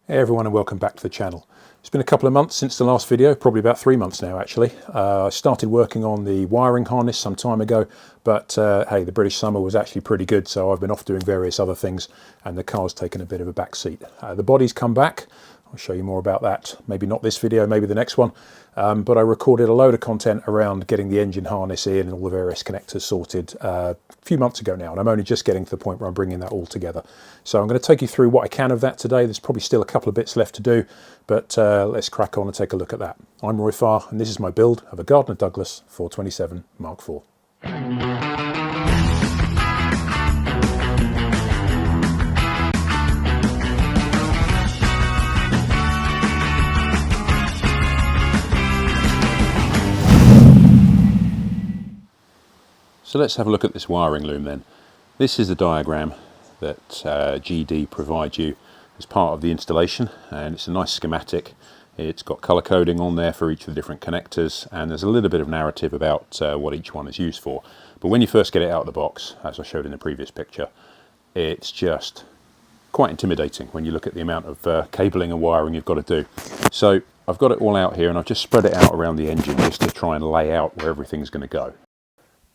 Hey everyone, and welcome back to the channel. It's been a couple of months since the last video, probably about 3 months now actually. I started working on the wiring harness some time ago, but hey, the British summer was actually pretty good, so I've been off doing various other things and the car's taken a bit of a back seat. The body's come back. I'll show you more about that, maybe not this video, maybe the next one. But I recorded a load of content around getting the engine harness in and all the various connectors sorted a few months ago now, and I'm only just getting to the point where I'm bringing that all together. So I'm going to take you through what I can of that today. There's probably still a couple of bits left to do, but let's crack on and take a look at that. I'm Roy Farr, and this is my build of a Gardner Douglas 427 Mark IV. So let's have a look at this wiring loom then. This is the diagram that GD provides you as part of the installation, and it's a nice schematic. It's got colour coding on there for each of the different connectors, and there's a little bit of narrative about what each one is used for. But when you first get it out of the box, as I showed in the previous picture, it's just quite intimidating when you look at the amount of cabling and wiring you've got to do. So I've got it all out here, and I've just spread it out around the engine just to try and lay out where everything's going to go.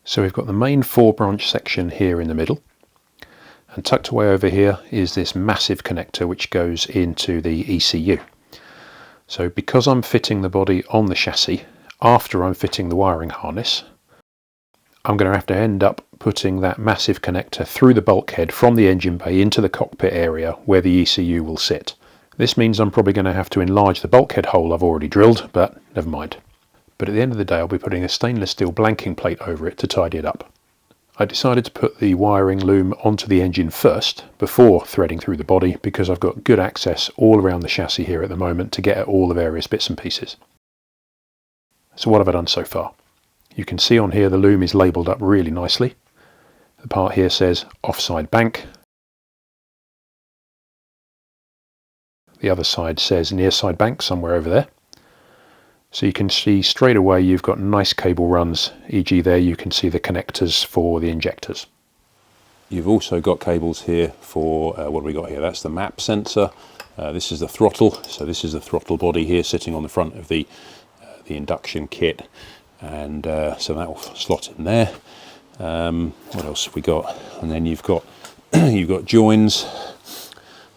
So we've got the main 4-branch section here in the middle, and tucked away over here is this massive connector which goes into the ECU. So because I'm fitting the body on the chassis after I'm fitting the wiring harness, I'm going to have to end up putting that massive connector through the bulkhead from the engine bay into the cockpit area where the ECU will sit. This means I'm probably going to have to enlarge the bulkhead hole I've already drilled, but never mind. But at the end of the day I'll be putting a stainless steel blanking plate over it to tidy it up. I decided to put the wiring loom onto the engine first before threading through the body, because I've got good access all around the chassis here at the moment to get at all the various bits and pieces. So what have I done so far? You can see on here the loom is labelled up really nicely. The part here says offside bank. The other side says near side bank, somewhere over there. So you can see straight away you've got nice cable runs, e.g. there you can see the connectors for the injectors. You've also got cables here for, what have we got here? That's the map sensor. This is the throttle. So this is the throttle body here sitting on the front of the induction kit. And so that will slot in there. What else have we got? And then you've got, you've got joins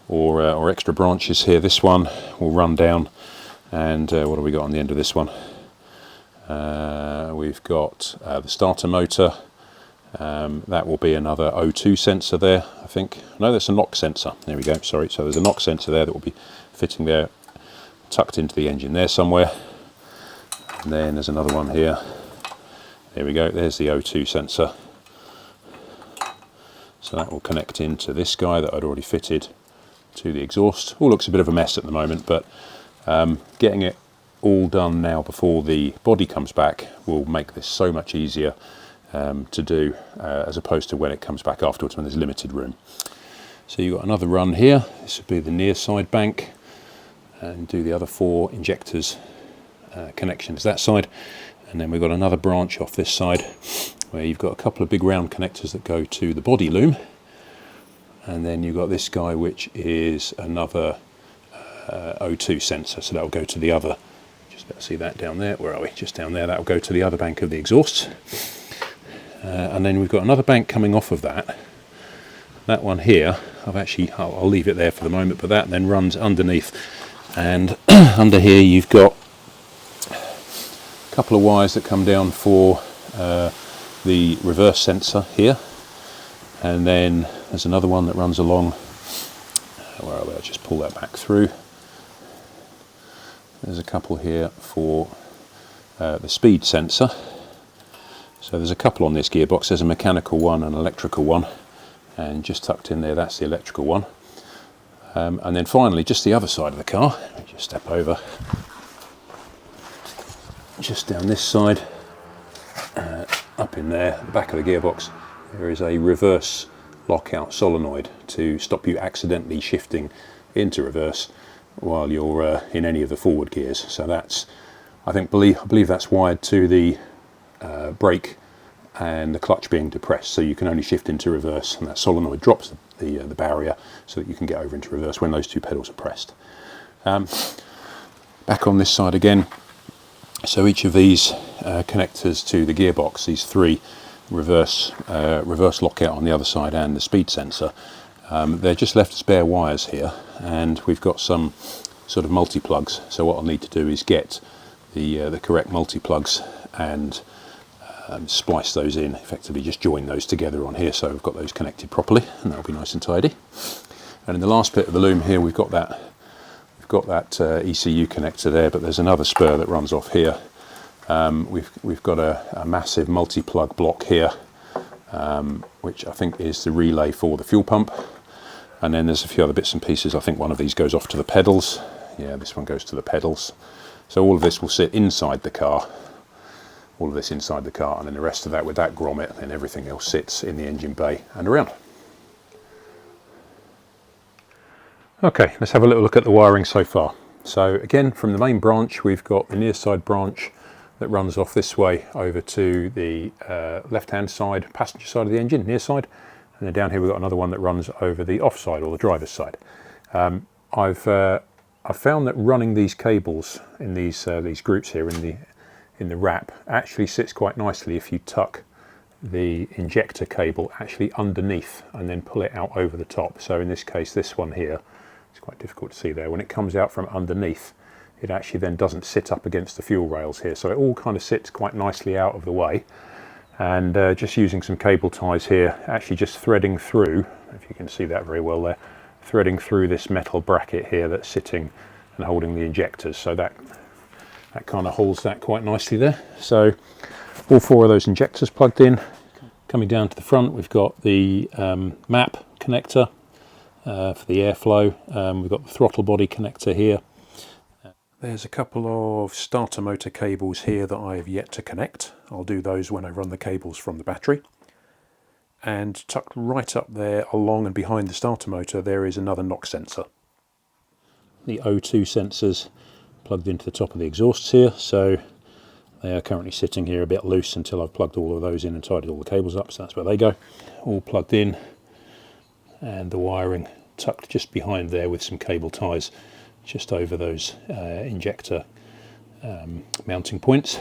or extra branches here. This one will run down. And what have we got on the end of this one? We've got the starter motor. That will be another O2 sensor there, I think. No, that's a knock sensor. There we go, sorry. So there's a knock sensor there that will be fitting there, tucked into the engine there somewhere. And then there's another one here. There we go, there's the O2 sensor. So that will connect into this guy that I'd already fitted to the exhaust. All looks a bit of a mess at the moment, but getting it all done now before the body comes back will make this so much easier to do as opposed to when it comes back afterwards when there's limited room. So you've got another run here. This would be the near side bank, and do the other 4 injectors connections that side. And then we've got another branch off this side where you've got a couple of big round connectors that go to the body loom. And then you've got this guy which is another O2 sensor, so that will go to the other, just about to see that down there, where are we, just down there, that will go to the other bank of the exhausts. And then we've got another bank coming off of that. That one here, I'll leave it there for the moment, but that then runs underneath, and under here you've got a couple of wires that come down for the reverse sensor here, and then there's another one that runs along, where are we, I'll just pull that back through. There's a couple here for the speed sensor. So there's a couple on this gearbox. There's a mechanical one and an electrical one, and just tucked in there that's the electrical one. And then finally just the other side of the car, let me just step over, just down this side, up in there at the back of the gearbox, there is a reverse lockout solenoid to stop you accidentally shifting into reverse while you're in any of the forward gears. So that's, I believe that's wired to the brake and the clutch being depressed, so you can only shift into reverse, and that solenoid drops the barrier so that you can get over into reverse when those two pedals are pressed. Back on this side again, so each of these connectors to the gearbox, these three, reverse lockout on the other side and the speed sensor, they're just left as bare wires here, and we've got some sort of multi-plugs. So what I'll need to do is get the correct multi-plugs and splice those in, effectively just join those together on here so we've got those connected properly, and that'll be nice and tidy. And in the last bit of the loom here, we've got that ECU connector there, but there's another spur that runs off here. We've got a massive multi-plug block here, which I think is the relay for the fuel pump, and then there's a few other bits and pieces. I think one of these goes off to the pedals. Yeah, this one goes to the pedals. So all of this will sit inside the car, all of this inside the car, and then the rest of that with that grommet, and everything else sits in the engine bay and around. Okay, let's have a little look at the wiring so far. So again, from the main branch, we've got the near side branch that runs off this way over to the left-hand side, passenger side of the engine, near side, and then down here we've got another one that runs over the off side, or the driver's side. I've found that running these cables in these groups here in the wrap actually sits quite nicely if you tuck the injector cable actually underneath and then pull it out over the top. So in this case, this one here, it's quite difficult to see there, when it comes out from underneath, it actually then doesn't sit up against the fuel rails here, so it all kind of sits quite nicely out of the way. And just using some cable ties here, actually just threading through, if you can see that very well there, threading through this metal bracket here that's sitting and holding the injectors, so that kind of holds that quite nicely there. So all four of those injectors plugged in. Coming down to the front, we've got the map connector for the airflow. We've got the throttle body connector here. There's a couple of starter motor cables here that I have yet to connect. I'll do those when I run the cables from the battery. And tucked right up there along and behind the starter motor, there is another knock sensor. The O2 sensors plugged into the top of the exhausts here, so they are currently sitting here a bit loose until I've plugged all of those in and tidied all the cables up, so that's where they go. All plugged in, and the wiring tucked just behind there with some cable ties just over those injector mounting points.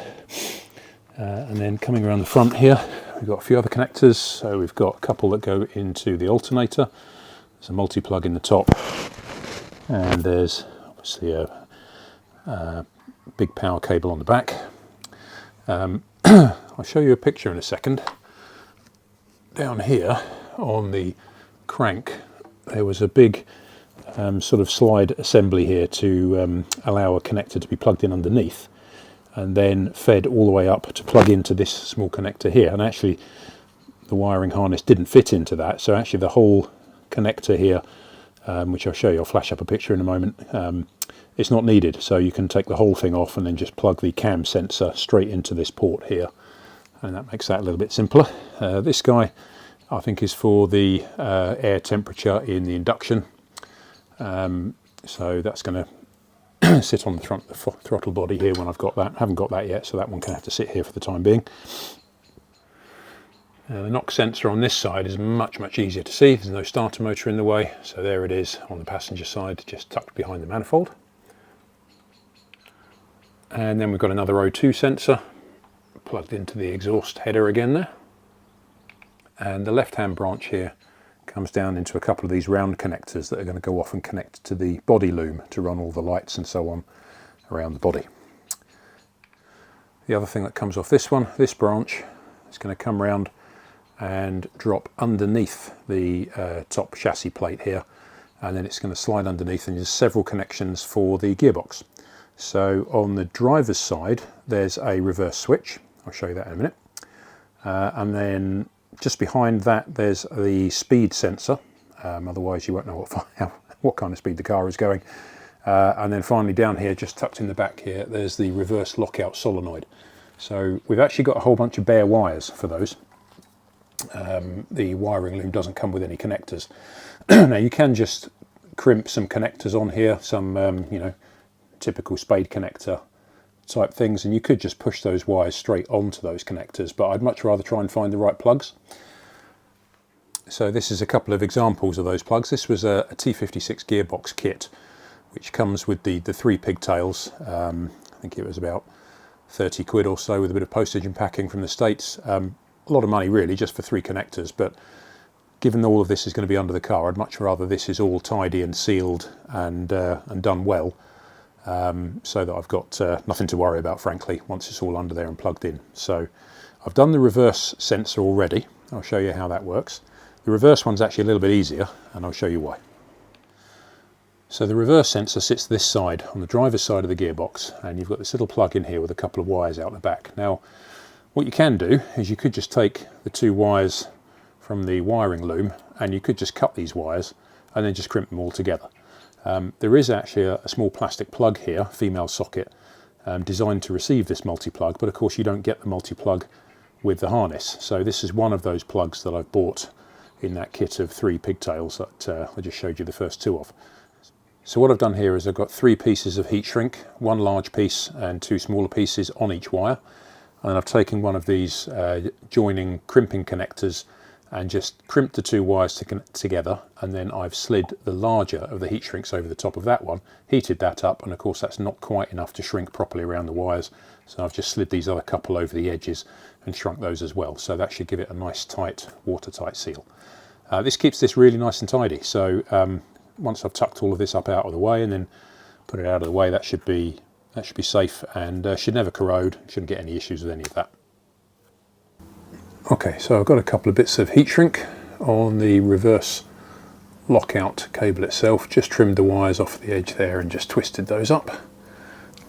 And then coming around the front here, we've got a few other connectors. So we've got a couple that go into the alternator. There's a multi-plug in the top, and there's obviously a big power cable on the back. I'll show you a picture in a second. Down here on the crank, there was a big sort of slide assembly here to allow a connector to be plugged in underneath, and then fed all the way up to plug into this small connector here. And actually the wiring harness didn't fit into that, so actually the whole connector here, which I'll show you, I'll flash up a picture in a moment, it's not needed. So you can take the whole thing off and then just plug the cam sensor straight into this port here, and that makes that a little bit simpler. This guy I think is for the air temperature in the induction, so that's going to sit on the front of the throttle body here when I've got that. I haven't got that yet, so that one can have to sit here for the time being. The knock sensor on this side is much easier to see. There's no starter motor in the way, so there it is on the passenger side, just tucked behind the manifold. And then we've got another O2 sensor plugged into the exhaust header again there. And the left-hand branch here comes down into a couple of these round connectors that are going to go off and connect to the body loom to run all the lights and so on around the body. The other thing that comes off this one, this branch, is going to come round and drop underneath the top chassis plate here, and then it's going to slide underneath, and there's several connections for the gearbox. So on the driver's side there's a reverse switch, I'll show you that in a minute, and then just behind that there's the speed sensor, otherwise you won't know what kind of speed the car is going. And then finally down here, just tucked in the back here, there's the reverse lockout solenoid. So we've actually got a whole bunch of bare wires for those. The wiring loom doesn't come with any connectors. Now you can just crimp some connectors on here, some you know, typical spade connector type things, and you could just push those wires straight onto those connectors, but I'd much rather try and find the right plugs. So this is a couple of examples of those plugs. This was a T56 gearbox kit, which comes with the 3 pigtails. I think it was about 30 quid or so, with a bit of postage and packing from the States. A lot of money really, just for 3 connectors, but given all of this is going to be under the car, I'd much rather this is all tidy and sealed and done well, so that I've got nothing to worry about, frankly, once it's all under there and plugged in. So I've done the reverse sensor already. I'll show you how that works. The reverse one's actually a little bit easier, and I'll show you why. So the reverse sensor sits this side, on the driver's side of the gearbox, and you've got this little plug in here with a couple of wires out the back. Now, what you can do is you could just take the 2 wires from the wiring loom, and you could just cut these wires and then just crimp them all together. There is actually a small plastic plug here, female socket, designed to receive this multi-plug, but of course you don't get the multi-plug with the harness. So this is one of those plugs that I've bought in that kit of 3 pigtails that I just showed you the first 2 of. So what I've done here is I've got 3 pieces of heat shrink, 1 large piece and 2 smaller pieces on each wire, and then I've taken one of these joining crimping connectors and just crimped the 2 wires together, and then I've slid the larger of the heat shrinks over the top of that one, heated that up, and of course that's not quite enough to shrink properly around the wires, so I've just slid these other couple over the edges and shrunk those as well. So that should give it a nice tight, watertight seal. This keeps this really nice and tidy, so once I've tucked all of this up out of the way and then put it out of the way, that should be safe and should never corrode, shouldn't get any issues with any of that. Okay, so I've got a couple of bits of heat shrink on the reverse lockout cable itself, just trimmed the wires off the edge there and just twisted those up.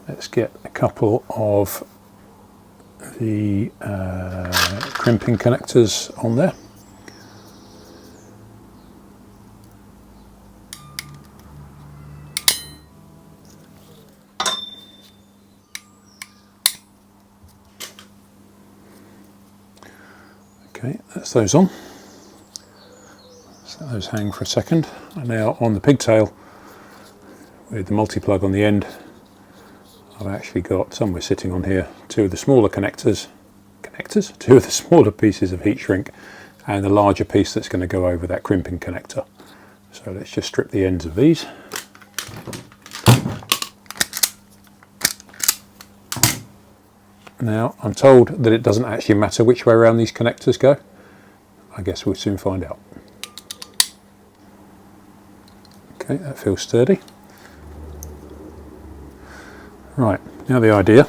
Let's get a couple of the crimping connectors on there. Okay, that's those on. Let those hang for a second. And now on the pigtail, with the multi-plug on the end, I've actually got somewhere sitting on here 2 of the smaller connectors, 2 of the smaller pieces of heat shrink, and the larger piece that's going to go over that crimping connector. So let's just strip the ends of these. Now, I'm told that it doesn't actually matter which way around these connectors go. I guess we'll soon find out. Okay, that feels sturdy. Right, now the idea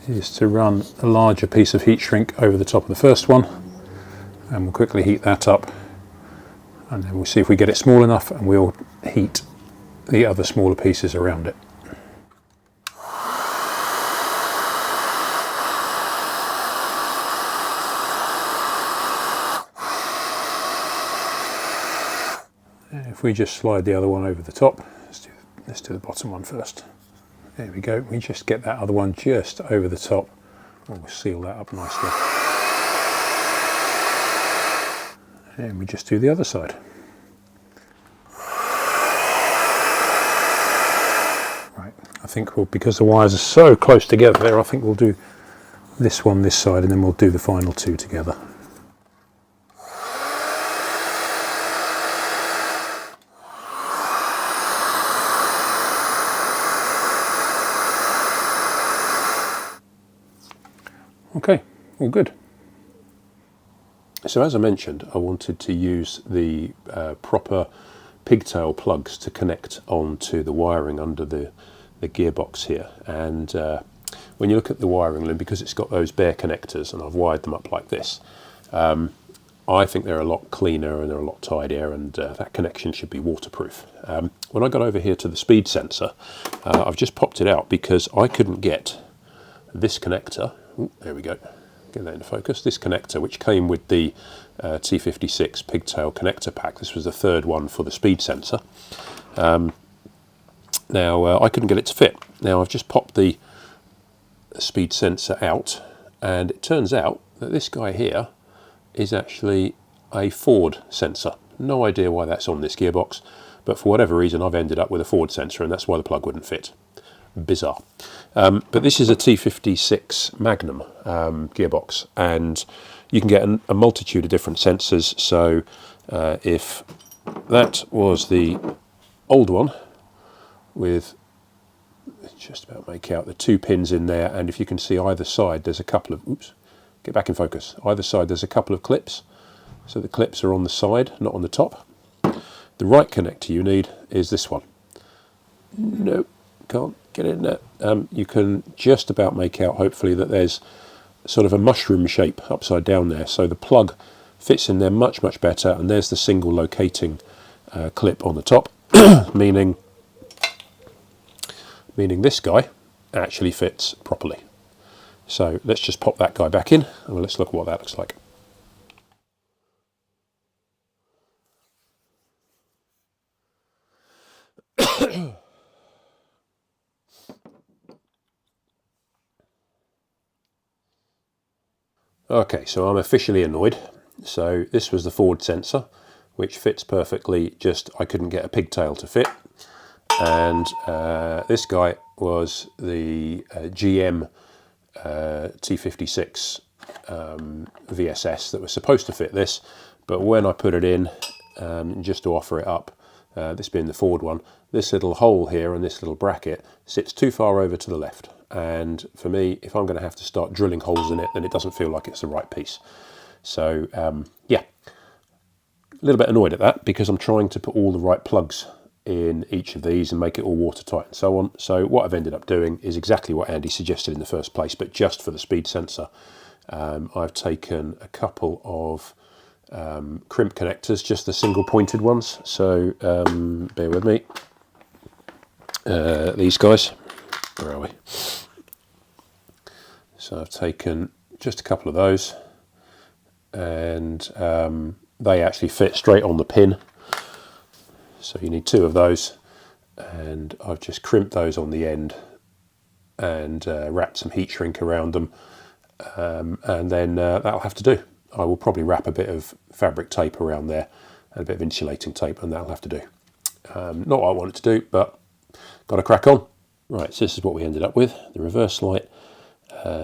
is to run a larger piece of heat shrink over the top of the first one, and we'll quickly heat that up, and then we'll see if we get it small enough, and we'll heat the other smaller pieces around it. If we just slide the other one over the top, let's do the bottom one first. There we go, we just get that other one just over the top, and we'll seal that up nicely. And we just do the other side. Right, I think because the wires are so close together there, I think we'll do this one this side, and then we'll do the final 2 together. Okay, all good. So as I mentioned, I wanted to use the proper pigtail plugs to connect onto the wiring under the gearbox here. And when you look at the wiring loom, because it's got those bare connectors and I've wired them up like this, I think they're a lot cleaner and they're a lot tidier, and that connection should be waterproof. When I got over here to the speed sensor, I've just popped it out because I couldn't get this connector. Ooh, there we go, get that into focus. This connector, which came with the T56 pigtail connector pack, this was the 3rd one for the speed sensor. Now I couldn't get it to fit. Now I've just popped the speed sensor out, and it turns out that this guy here is actually a Ford sensor. No idea why that's on this gearbox, but for whatever reason I've ended up with a Ford sensor, and that's why the plug wouldn't fit. bizarre. But this is a T56 Magnum gearbox, and you can get a multitude of different sensors. So if that was the old one with, just about make out the 2 pins in there, and if you can see either side there's a couple of, oops, get back in focus, either side there's a couple of clips, so the clips are on the side, not on the top. The right connector you need is this one. Nope, can't get it in there. You can just about make out, hopefully, that there's sort of a mushroom shape upside down there, so the plug fits in there much better, and there's the single locating clip on the top, meaning this guy actually fits properly. So let's just pop that guy back in and let's look at what that looks like. Okay, so I'm officially annoyed. So this was the forward sensor, which fits perfectly, just I couldn't get a pigtail to fit. And this guy was the GM T56 VSS that was supposed to fit this, but when I put it in, just to offer it up, this being the forward one, this little hole here and this little bracket sits too far over to the left, and for me, if I'm going to have to start drilling holes in it, then it doesn't feel like it's the right piece. So yeah, a little bit annoyed at that, because I'm trying to put all the right plugs in each of these and make it all watertight and so on. So what I've ended up doing is exactly what Andy suggested in the first place, but just for the speed sensor. I've taken a couple of crimp connectors, just the single pointed ones, so bear with me. These guys, where are we? So I've taken just a couple of those, and they actually fit straight on the pin. So you need 2 of those, and I've just crimped those on the end and wrapped some heat shrink around them, and then that'll have to do. I will probably wrap a bit of fabric tape around there and a bit of insulating tape, and that'll have to do. Not what I wanted to do, but got to crack on. Right, so this is what we ended up with. The reverse light,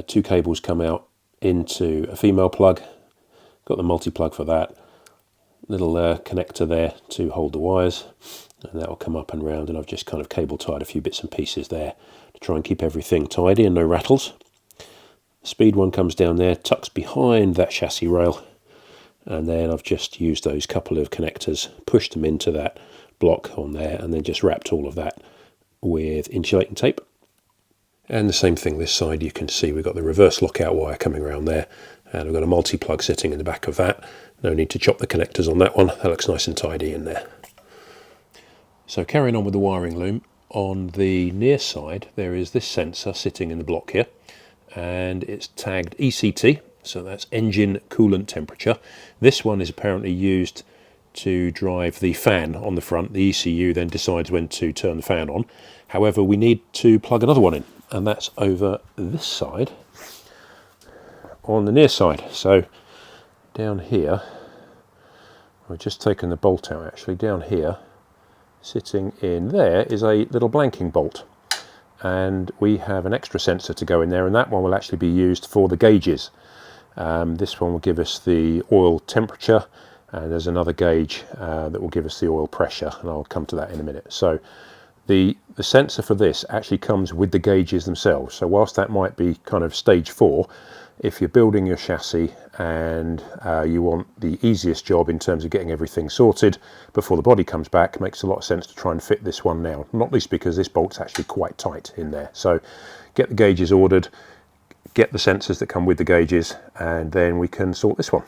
2 cables come out into a female plug, got the multi-plug for that, little connector there to hold the wires, and that will come up and round, and I've just kind of cable tied a few bits and pieces there to try and keep everything tidy and no rattles. The speed one comes down there, tucks behind that chassis rail, and then I've just used those couple of connectors, pushed them into that block on there, and then just wrapped all of that with insulating tape. And the same thing this side, you can see we've got the reverse lockout wire coming around there, and we've got a multi-plug sitting in the back of that. No need to chop the connectors on that one, that looks nice and tidy in there. So carrying on with the wiring loom, on the near side there is this sensor sitting in the block here, and it's tagged ECT, so that's engine coolant temperature. This one is apparently used to drive the fan on the front. The ECU then decides when to turn the fan on. However, we need to plug another one in, and that's over this side on the near side. So down here, I've just taken the bolt out actually, down here, sitting in there is a little blanking bolt, and we have an extra sensor to go in there, and that one will actually be used for the gauges. This one will give us the oil temperature, and there's another gauge that will give us the oil pressure, and I'll come to that in a minute. So the sensor for this actually comes with the gauges themselves. So whilst that might be kind of stage 4, if you're building your chassis and you want the easiest job in terms of getting everything sorted before the body comes back, it makes a lot of sense to try and fit this one now, not least because this bolt's actually quite tight in there. So get the gauges ordered, get the sensors that come with the gauges, and then we can sort this one.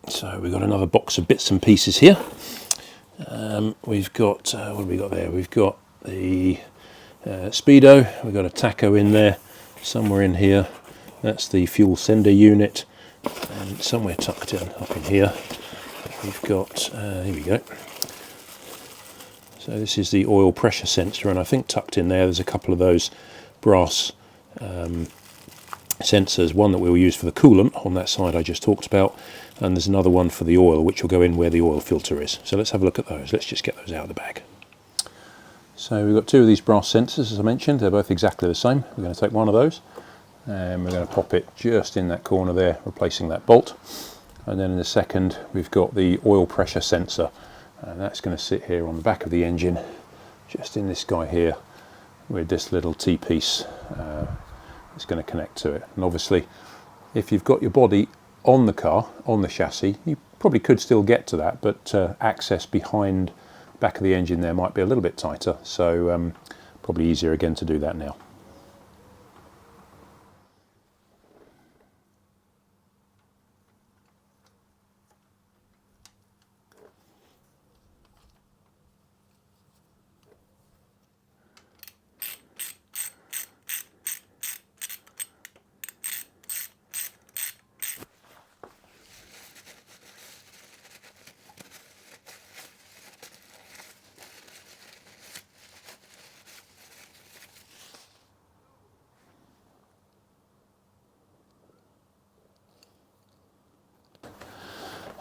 So we've got another box of bits and pieces here. We've got, what have we got there? We've got the speedo, we've got a tacho in there, somewhere in here. That's the fuel sender unit, and somewhere tucked in up in here we've got, here we go. So this is the oil pressure sensor, and I think tucked in there's a couple of those brass sensors, one that we'll use for the coolant on that side I just talked about, and there's another one for the oil which will go in where the oil filter is. So let's have a look at those. Let's just get those out of the bag. So we've got two of these brass sensors, as I mentioned. They're both exactly the same. We're going to take one of those and we're going to pop it just in that corner there, replacing that bolt. And then in the second, we've got the oil pressure sensor, and that's going to sit here on the back of the engine, just in this guy here, with this little T-piece that's going to connect to it. And obviously, if you've got your body on the car, on the chassis, you probably could still get to that, but access behind the back of the engine there might be a little bit tighter, so probably easier again to do that now.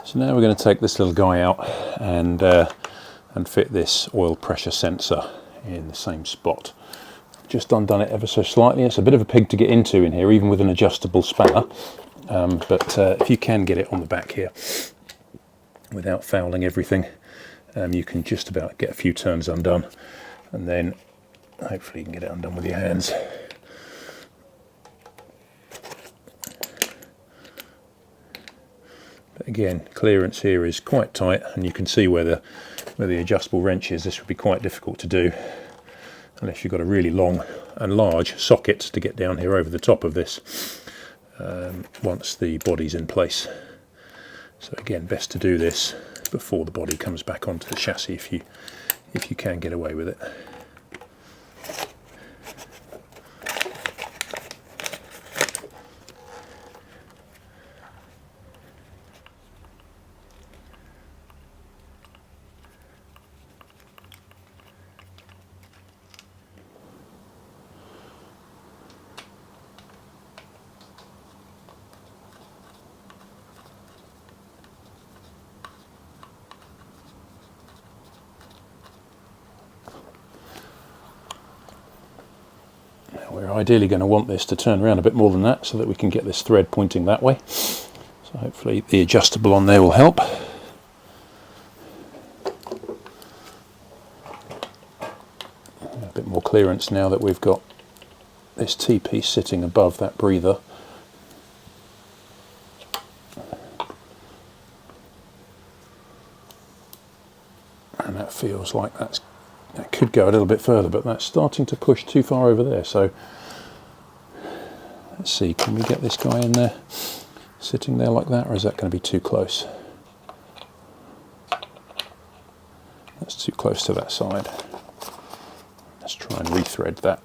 So now we're going to take this little guy out and fit this oil pressure sensor in the same spot. Just undone it ever so slightly. It's a bit of a pig to get into in here, even with an adjustable spanner, but if you can get it on the back here without fouling everything, you can just about get a few turns undone, and then hopefully you can get it undone with your hands. Again, clearance here is quite tight, and you can see where the adjustable wrench is. This would be quite difficult to do unless you've got a really long and large socket to get down here over the top of this once the body's in place. So again, best to do this before the body comes back onto the chassis if you can get away with it. We're ideally going to want this to turn around a bit more than that so that we can get this thread pointing that way. So hopefully the adjustable on there will help. A bit more clearance now that we've got this T-piece sitting above that breather. And that feels like that could go a little bit further, but that's starting to push too far over there. So let's see, can we get this guy in there, sitting there like that, or is that going to be too close? That's too close to that side. Let's try and rethread that.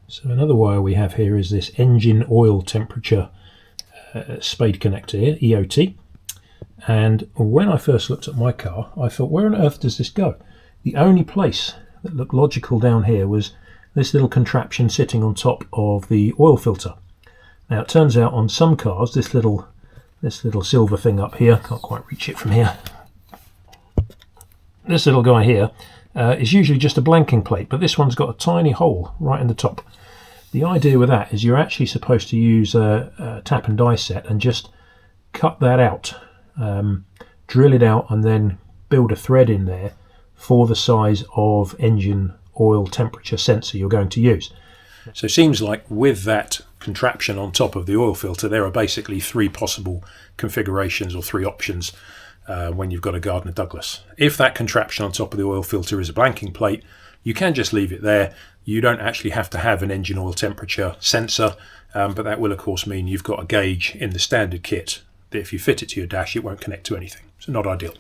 So another wire we have here is this engine oil temperature spade connector here, EOT. And when I first looked at my car, I thought, where on earth does this go? The only place that looked logical down here was this little contraption sitting on top of the oil filter. Now it turns out on some cars, this little silver thing up here, can't quite reach it from here, this little guy here is usually just a blanking plate, but this one's got a tiny hole right in the top. The idea with that is you're actually supposed to use a tap and die set and just cut that out, drill it out, and then build a thread in there for the size of engine oil temperature sensor you're going to use. So it seems like with that contraption on top of the oil filter, there are basically three possible configurations or three options when you've got a Gardner Douglas. If that contraption on top of the oil filter is a blanking plate, you can just leave it there. You don't actually have to have an engine oil temperature sensor, but that will of course mean you've got a gauge in the standard kit that if you fit it to your dash, it won't connect to anything. So not ideal.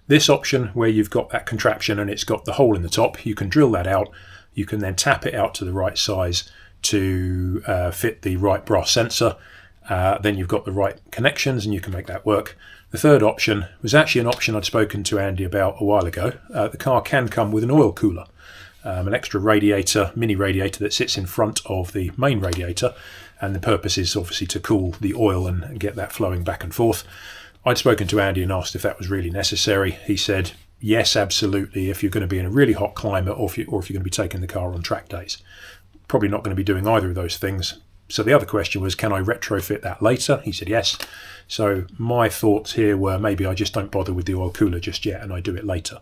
This option where you've got that contraption and it's got the hole in the top, you can drill that out. You can then tap it out to the right size to fit the right brass sensor, then you've got the right connections and you can make that work. The third option was actually an option I'd spoken to Andy about a while ago. The car can come with an oil cooler, an extra radiator, mini radiator that sits in front of the main radiator, and the purpose is obviously to cool the oil and get that flowing back and forth. I'd spoken to Andy and asked if that was really necessary. He said, yes, absolutely, if you're going to be in a really hot climate or if you're going to be taking the car on track days. Probably not going to be doing either of those things. So the other question was, can I retrofit that later? He said yes. So my thoughts here were maybe I just don't bother with the oil cooler just yet and I do it later.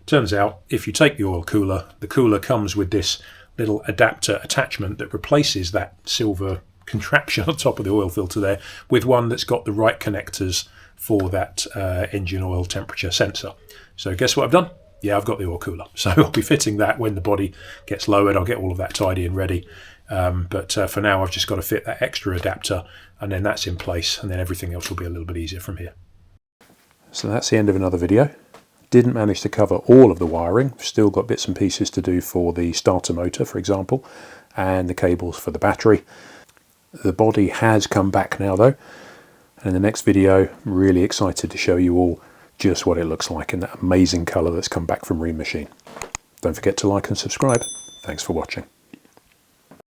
Turns out if you take the oil cooler, the cooler comes with this little adapter attachment that replaces that silver contraption on top of the oil filter there with one that's got the right connectors for that engine oil temperature sensor. So guess what I've done? Yeah, I've got the oil cooler. So I'll be fitting that when the body gets lowered. I'll get all of that tidy and ready. But for now, I've just got to fit that extra adapter and then that's in place, and then everything else will be a little bit easier from here. So that's the end of another video. Didn't manage to cover all of the wiring. Still got bits and pieces to do for the starter motor, for example, and the cables for the battery. The body has come back now though. And in the next video, I'm really excited to show you all just what it looks like in that amazing colour that's come back from Remachine. Don't forget to like and subscribe. Thanks for watching.